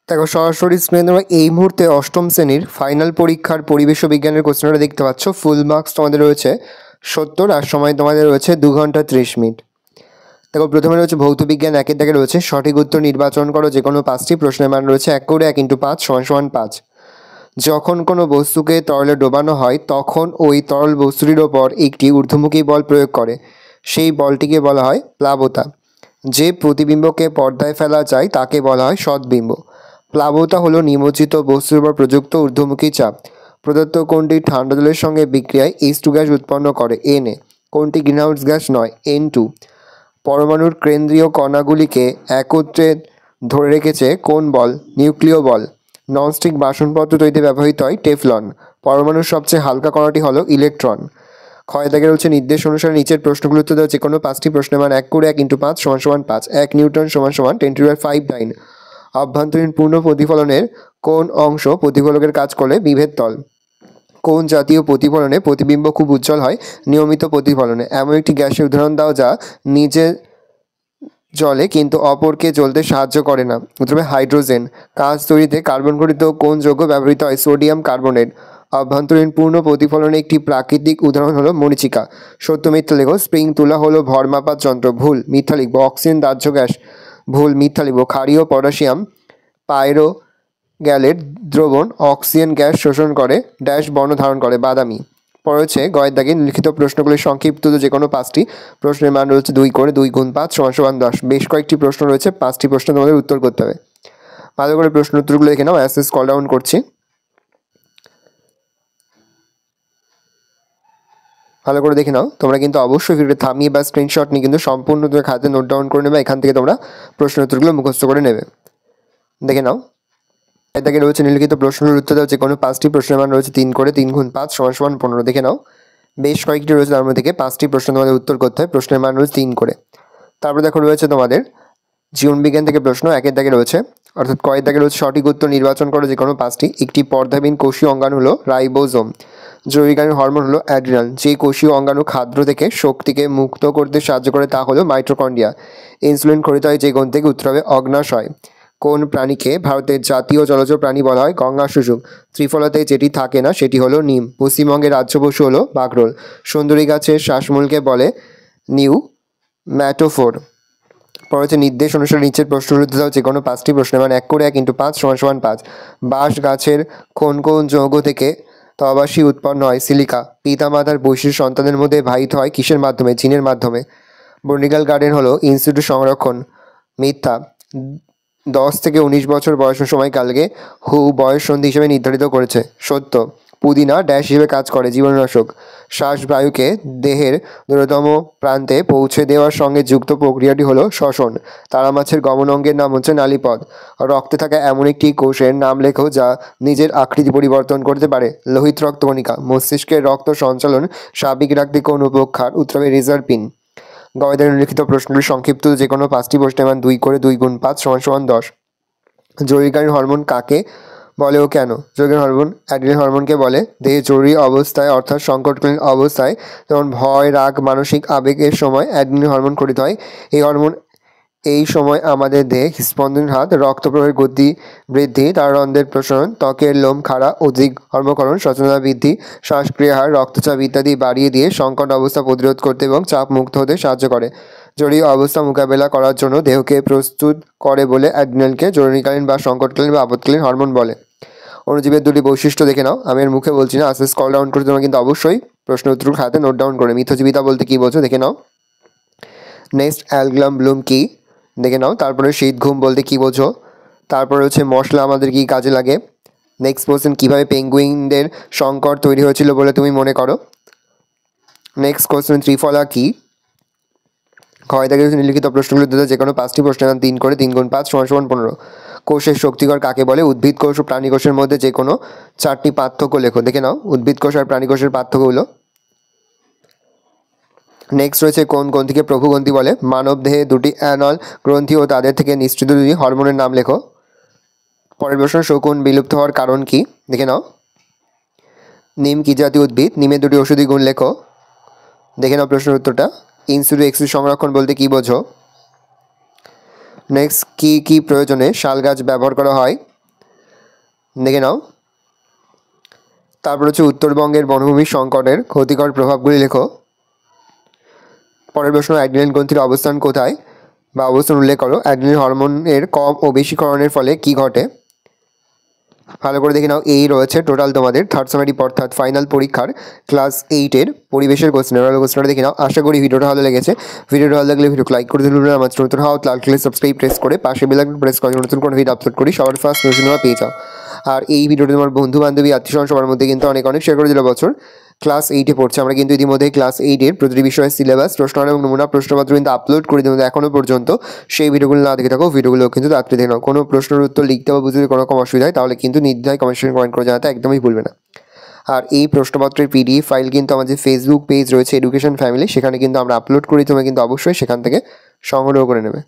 দেখো সরাসরি স্ক্রিনে তোমরা এই মুহূর্তে অষ্টম শ্রেণীর ফাইনাল পরীক্ষার পরিবেশ ও বিজ্ঞানের কোশ্চেনটা দেখতে পাচ্ছ। ফুল মার্কস তোমাদের রয়েছে 70 আর সময় তোমাদের রয়েছে 2 ঘন্টা 30 মিনিট। দেখো প্রথমে রয়েছে ভৌত বিজ্ঞান একের দাগে রয়েছে সঠিক উত্তর নির্বাচন করো যে কোনো 5টি। প্রশ্নের মান রয়েছে 1 করে 1 × 5 = 5। যখন কোনো বস্তুকে তরলে ডোবানো হয় তখন ওই তরল বস্তুটির ওপর একটি ঊর্ধ্বমুখী বল প্রয়োগ করে, সেই বলটিকে বলা হয় প্লাবতা। যে প্রতিবিম্বকে পর্দায় ফেলা যায় তাকে বলা হয় সদ্বিম্ব। প্লাবতা হলো নিমজ্জিত বস্তুর উপর প্রযুক্ত ঊর্ধ্বমুখী চাপ। প্রদত্ত কোণটি ঠান্ডা জলের সঙ্গে বিক্রিয়ায় H2 গ্যাস উৎপন্ন করে Na। কোণটি গ্রিনহাউস গ্যাস নয় N2। পরমাণুর কেন্দ্রীয় কণাগুলিকে একত্রে ধরে রেখেছে কোন বল? নিউক্লিয় বল। ননস্টিক বাসনপত্র তৈরিতে ব্যবহৃত হয় টেফলন। পরমাণুর সবচেয়ে হালকা কণাটি হলো ইলেকট্রন। ক্ষয় দাগে রয়েছে নির্দেশ অনুসারে নিচের প্রশ্নগুলো উত্তর দাও যে কোনো 5টি। প্রশ্নের মান 1 করে 1 × 5 = 5। 1 নিউটন = 10⁵ অভ্যন্তরীণ পূর্ণ প্রতিফলনের কোন অংশ প্রতিফলকের কাজ করে? বিভেদ তল। কোন জাতীয় প্রতিফলনে প্রতিবিম্ব খুব উজ্জ্বল হয়? নিয়মিত প্রতিফলনে। এমন একটি গ্যাসের উদাহরণ দাও যা নিজে জ্বলে কিন্তু অপরকে জ্বলতে সাহায্য করে না। প্রথমে হাইড্রোজেন। কাঁচ তৈরিতে কার্বন ঘটিত কোন যৌগ ব্যবহৃত হয়? Sodium carbonate. অভ্যন্তরীণ পূর্ণ প্রতিফলনের একটি প্রাকৃতিক উদাহরণ হলো মরীচিকা। সত্য মিথ্যা লেখো। স্প্রিং তুলা হলো ভর মাপার যন্ত্র। ভুল। মিথ্যা লিখব। অক্সিজেন দাহ্য গ্যাস। ভুল। মিথ্যা লিখব। ক্ষারীয় পটাশিয়াম পাইরোগ্যালেট দ্রবণ অক্সিজেন গ্যাস শোষণ করে ড্যাশ বর্ণ ধারণ করে বাদামি। পরে হচ্ছে গয়ের দাগে লিখিত প্রশ্নগুলির সংক্ষিপ্ত যে কোনো 5টি। প্রশ্নের মান রয়েছে 2 করে 2 × 5 = 10। বেশ কয়েকটি প্রশ্ন রয়েছে, 5টি প্রশ্ন তোমাদের উত্তর করতে হবে। ভালো করে প্রশ্ন উত্তরগুলো দেখে নাও। অ্যাসে স্ক্রল ডাউন করছি, ভালো করে দেখে নাও। তোমরা কিন্তু অবশ্যই ভিডিওটা থামিয়ে বা স্ক্রিনশট নিয়ে কিন্তু সম্পূর্ণ তোমার খাতে নোট ডাউন করে নেবে। এখান থেকে তোমরা প্রশ্ন উত্তরগুলো মুখস্থ করে নেবে। দেখে নাও। এর দাগে রয়েছে নিম্নলিখিত প্রশ্নের উত্তর দাও যে কোনো 5টি। প্রশ্নের মান রয়েছে 3 করে 3 × 5 = 15। দেখে নাও। বেশ কয়েকটি রয়েছে, তার মধ্যে থেকে 5টি প্রশ্ন তোমাদের উত্তর করতে হয়। প্রশ্নের মান রয়েছে 3 করে। তারপরে দেখো রয়েছে তোমাদের জীবনবিজ্ঞান থেকে প্রশ্ন। একের দাগে রয়েছে অর্থাৎ কয়ের দাগে রয়েছে সঠিক উত্তর নির্বাচন করো যে কোনো 5টি। একটি পর্দাবিহীন কোষীয় অঙ্গাণু হলো রাইবোজোম। জৈবিকারী হরমোন হলো অ্যাড্রিনাল। যে কোষীয় অঙ্গাণু খাদ্য থেকে শক্তিকে মুক্ত করতে সাহায্য করে তা হলো মাইটোকন্ড্রিয়া। ইনসুলিন খরিত হয় যে কোণ থেকে? উত্তর হবে অগ্ন্যাশয়। কোন প্রাণীকে ভারতের জাতীয় জলজ প্রাণী বলা হয়? গঙ্গা শুশুক। ত্রিফলাতে যেটি থাকে না সেটি হলো নিম। পশ্চিমবঙ্গের রাজ্য পশু হলো বাগরোল। সুন্দরী গাছের শ্বাসমূলকে বলে নিউম্যাটোফোর। পরে হচ্ছে নির্দেশ অনুসারে নিচের প্রশ্নের উত্তর দাও যে কোনো 5টি। প্রশ্নের মান 1 করে 1 × 5 = 5। বাঁশ গাছের কোন কোন যৌগ থেকে তবাসী উৎপন্ন হয়? সিলিকা। পিতামাতার বৈশিষ্ট্য সন্তানের মধ্যে বাহিত হয় কিসের মাধ্যমে? জিনের মাধ্যমে। বটানিক্যাল গার্ডেন হলো ইনস্টিটিউট সংরক্ষণ। মিথ্যা। 10 থেকে 19 বছর বয়সের সময়কালকে হু বয়ঃসন্ধি হিসেবে নির্ধারিত করেছে। সত্য। পুদিনা ড্যাশ হিসেবে কাজ করে? জীবাণুনাশক। শ্বাসবায়ুকে দেহের দূরতম প্রান্তে পৌঁছে দেওয়ার সঙ্গে যুক্ত প্রক্রিয়াটি হলো শ্বসন। তারা মাছের গমন অঙ্গের নাম হচ্ছে নালীপথ। রক্তে থাকা এমন একটি কোষের নাম লেখো যা নিজের আকৃতি পরিবর্তন করতে পারে? লোহিত রক্তকণিকা। মস্তিষ্কের রক্ত সঞ্চালন স্বাভাবিক রাখতে কোন উপক্ষার? উত্তর হবে রিজার্পিন। গয়েদের লিখিত প্রশ্নগুলি সংক্ষিপ্ত যে কোনো 5টি। প্রশ্নের মান 2 করে 2 × 5 = 10। জরুরিকালীন হরমোন কাকে বলে ও কেন? জরুরি হরমোন অ্যাড্রিনাল হরমোনকে বলে। দেহে জরুরি অবস্থায় অর্থাৎ সংকটকালীন অবস্থায় যেমন ভয়, রাগ, মানসিক আবেগের সময় অ্যাড্রিনাল হরমোন খরিত হয়। এই হরমোন এই সময় আমাদের দেহে স্পন্দনের হার, রক্ত প্রবাহের গতি বৃদ্ধি, তাররন্ধ্রের প্রসারণ, ত্বকের লোম খাড়া অধিক হর্মকরণ, সচেতনতা বৃদ্ধি, শ্বাসক্রিয়ার হার, রক্তচাপ ইত্যাদি বাড়িয়ে দিয়ে সংকট অবস্থা প্রতিরোধ করতে এবং চাপ মুক্ত হতে সাহায্য করে। জরুরি অবস্থা মোকাবেলা করার জন্য দেহকে প্রস্তুত করে বলে অ্যাড্রিনালকে জরুরিকালীন বা সংকটকালীন বা আপৎকালীন হরমোন বলে। অণুজীবের 2টি বৈশিষ্ট্য দেখে নাও। আমি এর মুখে বলছি না, আস্তে স্ক্রল ডাউন করে তোমরা কিন্তু অবশ্যই প্রশ্ন উত্তর খাতে নোট ডাউন করে। মিথজীবিতা বলতে কী বোঝো দেখে নাও। নেক্সট অ্যালগ্লাম ব্লুম কি দেখে নাও। তারপরে শীত ঘুম বলতে কী বোঝো। তারপরে হচ্ছে মশলা আমাদের কি কাজে লাগে। নেক্সট কোশ্চেন, কীভাবে পেঙ্গুইনদের সংকট তৈরি হয়েছিল বলে তুমি মনে করো। নেক্সট কোশ্চেন, ত্রিফলা কি। ক্ষয় থেকে নিম্নলিখিত প্রশ্নগুলোর দিতে যে কোনো 5টি। প্রশ্নের মান 3 করে 3 × 5 = 15। কোষের শক্তিকর কাকে বলে? উদ্ভিদ কোষ ও প্রাণী কোষের মধ্যে যে কোনো 4টি পার্থক্য লেখো। দেখে নাও উদ্ভিদ কোষ আর প্রাণী কোষের পার্থক্যগুলো। নেক্সট রয়েছে কোন গ্রন্থিকে প্রভু গ্রন্থি বলে? মানব দেহে 2টি অ্যানাল গ্রন্থি ও তাদের থেকে নিঃসৃত 2টি হরমোনের নাম লেখো। পরের প্রশ্ন, শকুন বিলুপ্ত হওয়ার কারণ কি দেখে নাও। নিম কি জাতীয় উদ্ভিদ? নিমের 2টি ঔষধি গুণ লেখো। দেখে নাও প্রশ্নের উত্তরটা। ইনসুলিন এক্সিস সংরক্ষণ বলতে কী বোঝো। নেক্সট, কি কি প্রয়োজনে শাল গাছ ব্যবহার করা হয়? দেখে নাও। তারপর হচ্ছে উত্তরবঙ্গের বনভূমির সংকটের ক্ষতিকর প্রভাবগুলি লেখো। পরের প্রশ্ন, অ্যাড্রিনালিন গ্রন্থির অবস্থান কোথায় বা অবস্থান উল্লেখ করো। অ্যাড্রিনালিন হরমোনের কম ও বেশিকরণের ফলে কি ঘটে? ভালো করে দেখে নাও। এই রয়েছে টোটাল তোমাদের থার্ড সেমেটিভ অর্থাৎ ফাইনাল পরীক্ষার ক্লাস 8-এর পরিবেশের কোশ্চেন। ভালো কোশ্চেনটা দেখে নাও। আশা করি ভিডিওটা ভালো লেগেছে। ভিডিওটা ভালো লাগলে ভিডিও লাইক করে দিলে আমার নতুন হওয়া লাল কালার সাবস্ক্রাইব প্রেস করে পাশে বেল আইকন প্রেস করে নতুন কোনো ভিডিও আপলোড করি সবার ফার্স্ট নোটিফিকেশন পেয়ে যাও। আর এই ভিডিওটা তোমার বন্ধু বান্ধবী আত্মীয়স্বজন সবার মধ্যে কিন্তু অনেক শেয়ার করে দিল। বছর ক্লাস 8-এ পড়ছে, আমরা কিন্তু ইতিমধ্যে ক্লাস 8-এর প্রতিটি বিষয়ের সিলেবাস, প্রশ্ন এবং নমুনা প্রশ্নপত্র কিন্তু আপলোড করে দিই এখনও পর্যন্ত। সেই ভিডিওগুলো না দেখে থাকো, ভিডিওগুলো কিন্তু তাড়াতাড়ি দেখে নাও। কোনো প্রশ্নের উত্তর লিখতে বা বুঝতে কোনো রকম অসুবিধা হয় তাহলে কিন্তু নির্দ্বিধায় কমেন্ট করে জানাতে একদমই ভুলবে না। আর এই প্রশ্নপত্রের পিডিএফ ফাইল কিন্তু আমাদের ফেসবুক পেজ রয়েছে এডুকেশন ফ্যামিলি, সেখানে কিন্তু আমরা আপলোড করি। তোমরা কিন্তু অবশ্যই সেখান থেকে সংগ্রহ করে নেবে।